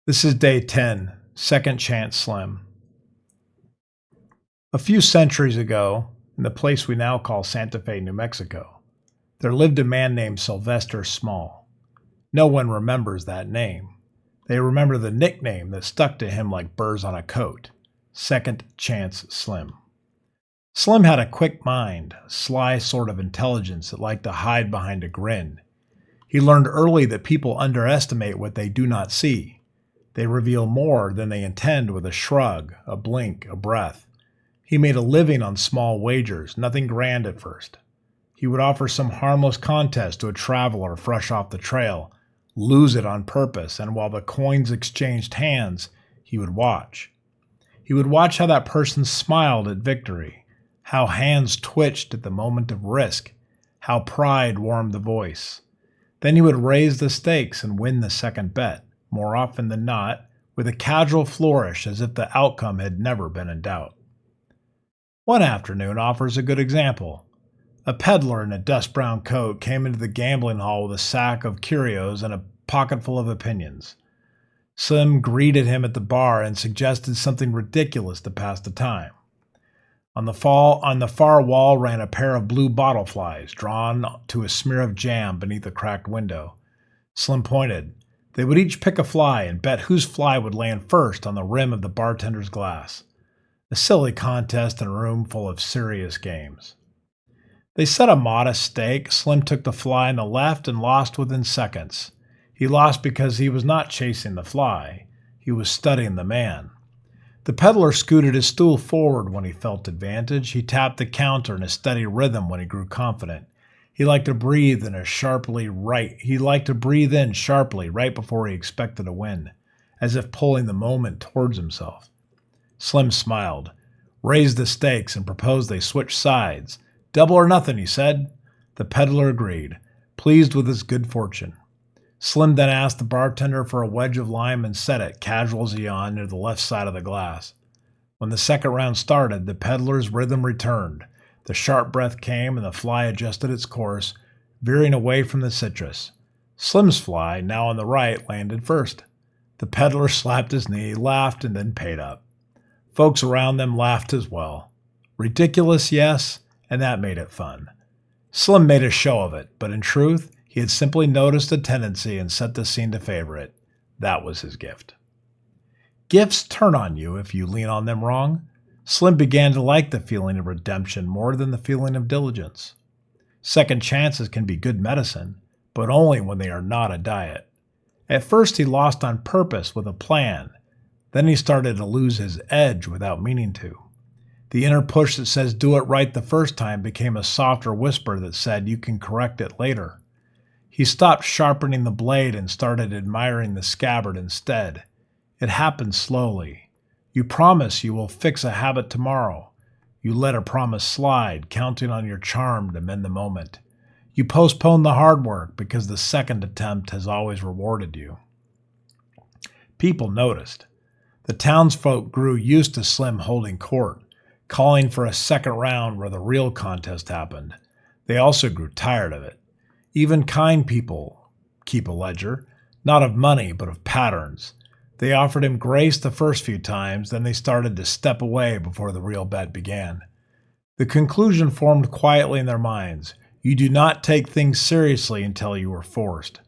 This is day 10, Second Chance Slim. A few centuries ago, in the place we now call Santa Fe, New Mexico, there lived a man named Sylvester Small. No one remembers that name. They remember the nickname that stuck to him like burrs on a coat, Second Chance Slim. Slim had a quick mind, a sly sort of intelligence that liked to hide behind a grin. He learned early that people underestimate what they do not see. They reveal more than they intend with a shrug, a blink, a breath. He made a living on small wagers, nothing grand at first. He would offer some harmless contest to a traveler fresh off the trail, lose it on purpose, and while the coins exchanged hands, he would watch. He would watch how that person smiled at victory, how hands twitched at the moment of risk, how pride warmed the voice. Then he would raise the stakes and win the second bet, more often than not, with a casual flourish as if the outcome had never been in doubt. One afternoon offers a good example. A peddler in a dust-brown coat came into the gambling hall with a sack of curios and a pocketful of opinions. Slim greeted him at the bar and suggested something ridiculous to pass the time. On the far wall ran a pair of blue bottle flies, drawn to a smear of jam beneath a cracked window. Slim pointed. They would each pick a fly and bet whose fly would land first on the rim of the bartender's glass. A silly contest in a room full of serious games. They set a modest stake. Slim took the fly in the left and lost within seconds. He lost because he was not chasing the fly. He was studying the man. The peddler scooted his stool forward when he felt advantage. He tapped the counter in a steady rhythm when he grew confident. He liked to breathe in sharply right before he expected a win, as if pulling the moment towards himself. Slim smiled, raised the stakes, and proposed they switch sides. Double or nothing, he said. The peddler agreed, pleased with his good fortune. Slim then asked the bartender for a wedge of lime and set it, casual as he yawned, near the left side of the glass. When the second round started, the peddler's rhythm returned. The sharp breath came, and the fly adjusted its course, veering away from the citrus. Slim's fly, now on the right, landed first. The peddler slapped his knee, laughed, and then paid up. Folks around them laughed as well. Ridiculous, yes, and that made it fun. Slim made a show of it, but in truth, he had simply noticed a tendency and set the scene to favor it. That was his gift. Gifts turn on you if you lean on them wrong. Slim began to like the feeling of redemption more than the feeling of diligence. Second chances can be good medicine, but only when they are not a diet. At first he lost on purpose with a plan. Then he started to lose his edge without meaning to. The inner push that says do it right the first time became a softer whisper that said you can correct it later. He stopped sharpening the blade and started admiring the scabbard instead. It happened slowly. You promise you will fix a habit tomorrow. You let a promise slide, counting on your charm to mend the moment. You postpone the hard work because the second attempt has always rewarded you. People noticed. The townsfolk grew used to Slim holding court, calling for a second round where the real contest happened. They also grew tired of it. Even kind people keep a ledger, not of money, but of patterns. They offered him grace the first few times, then they started to step away before the real bet began. The conclusion formed quietly in their minds. You do not take things seriously until you are forced.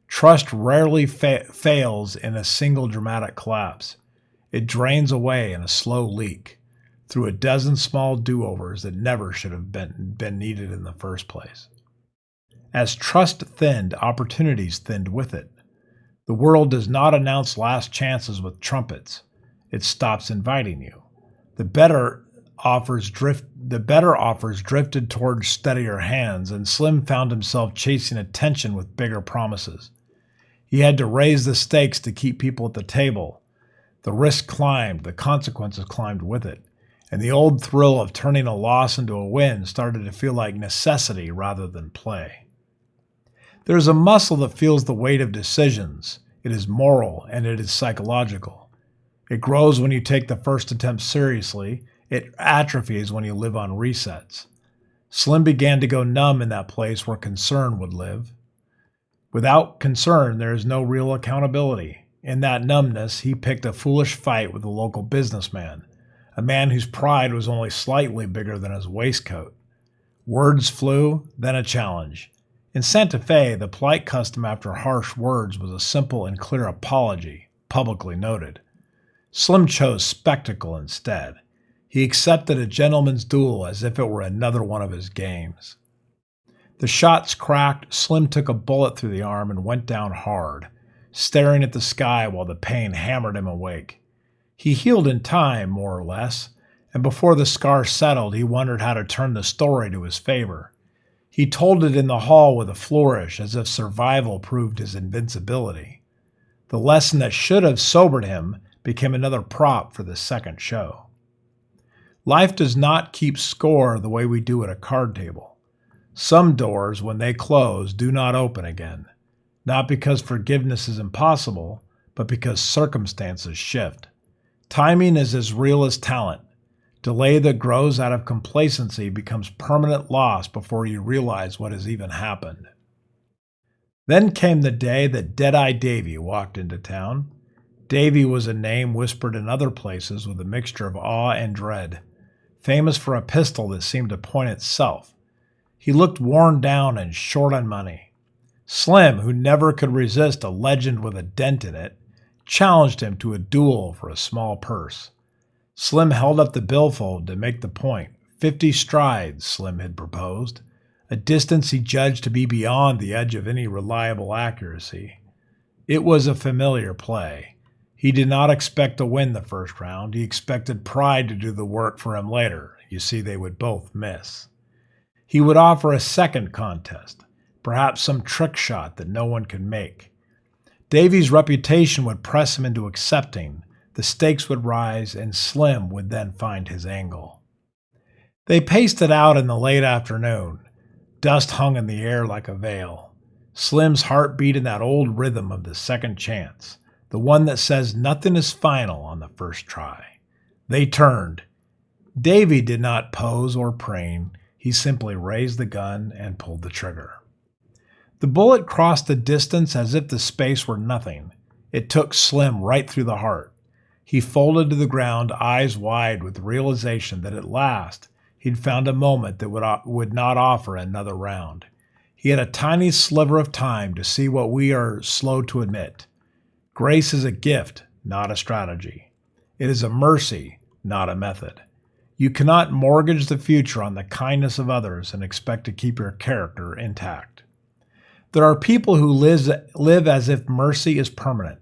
Trust rarely fails in a single dramatic collapse. It drains away in a slow leak, through a dozen small do-overs that never should have been needed in the first place. As trust thinned, opportunities thinned with it. The world does not announce last chances with trumpets. It stops inviting you. The better offers drifted towards steadier hands, and Slim found himself chasing attention with bigger promises. He had to raise the stakes to keep people at the table. The risk climbed, the consequences climbed with it, and the old thrill of turning a loss into a win started to feel like necessity rather than play. There is a muscle that feels the weight of decisions. It is moral and it is psychological. It grows when you take the first attempt seriously. It atrophies when you live on resets. Slim began to go numb in that place where concern would live. Without concern, there is no real accountability. In that numbness, he picked a foolish fight with a local businessman, a man whose pride was only slightly bigger than his waistcoat. Words flew, then a challenge. In Santa Fe, the polite custom after harsh words was a simple and clear apology, publicly noted. Slim chose spectacle instead. He accepted a gentleman's duel as if it were another one of his games. The shots cracked, Slim took a bullet through the arm and went down hard, staring at the sky while the pain hammered him awake. He healed in time, more or less, and before the scar settled, he wondered how to turn the story to his favor. He told it in the hall with a flourish, as if survival proved his invincibility. The lesson that should have sobered him became another prop for the second show. Life does not keep score the way we do at a card table. Some doors, when they close, do not open again, not because forgiveness is impossible, but because circumstances shift. Timing is as real as talent. Delay that grows out of complacency becomes permanent loss before you realize what has even happened. Then came the day that Dead-Eye Davy walked into town. Davy was a name whispered in other places with a mixture of awe and dread, famous for a pistol that seemed to point itself. He looked worn down and short on money. Slim, who never could resist a legend with a dent in it, challenged him to a duel for a small purse. Slim held up the billfold to make the point. 50 strides, Slim had proposed, a distance he judged to be beyond the edge of any reliable accuracy. It was a familiar play. He did not expect to win the first round. He expected pride to do the work for him later. You see, they would both miss. He would offer a second contest, perhaps some trick shot that no one could make. Davy's reputation would press him into accepting. The stakes would rise, and Slim would then find his angle. They paced it out in the late afternoon. Dust hung in the air like a veil. Slim's heart beat in that old rhythm of the second chance, the one that says nothing is final on the first try. They turned. Davy did not pose or preen. He simply raised the gun and pulled the trigger. The bullet crossed the distance as if the space were nothing. It took Slim right through the heart. He folded to the ground, eyes wide with the realization that at last he'd found a moment that would not offer another round. He had a tiny sliver of time to see what we are slow to admit. Grace is a gift, not a strategy. It is a mercy, not a method. You cannot mortgage the future on the kindness of others and expect to keep your character intact. There are people who live as if mercy is permanent.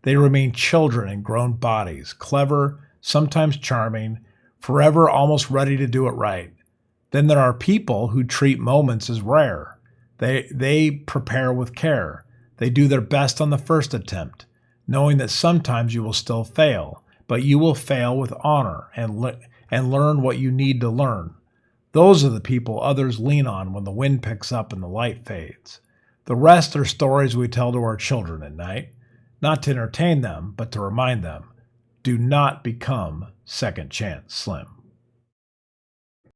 They remain children in grown bodies, clever, sometimes charming, forever almost ready to do it right. Then there are people who treat moments as rare. They prepare with care. They do their best on the first attempt, knowing that sometimes you will still fail, but you will fail with honor and learn what you need to learn. Those are the people others lean on when the wind picks up and the light fades. The rest are stories we tell to our children at night, not to entertain them, but to remind them, do not become second chance Slim.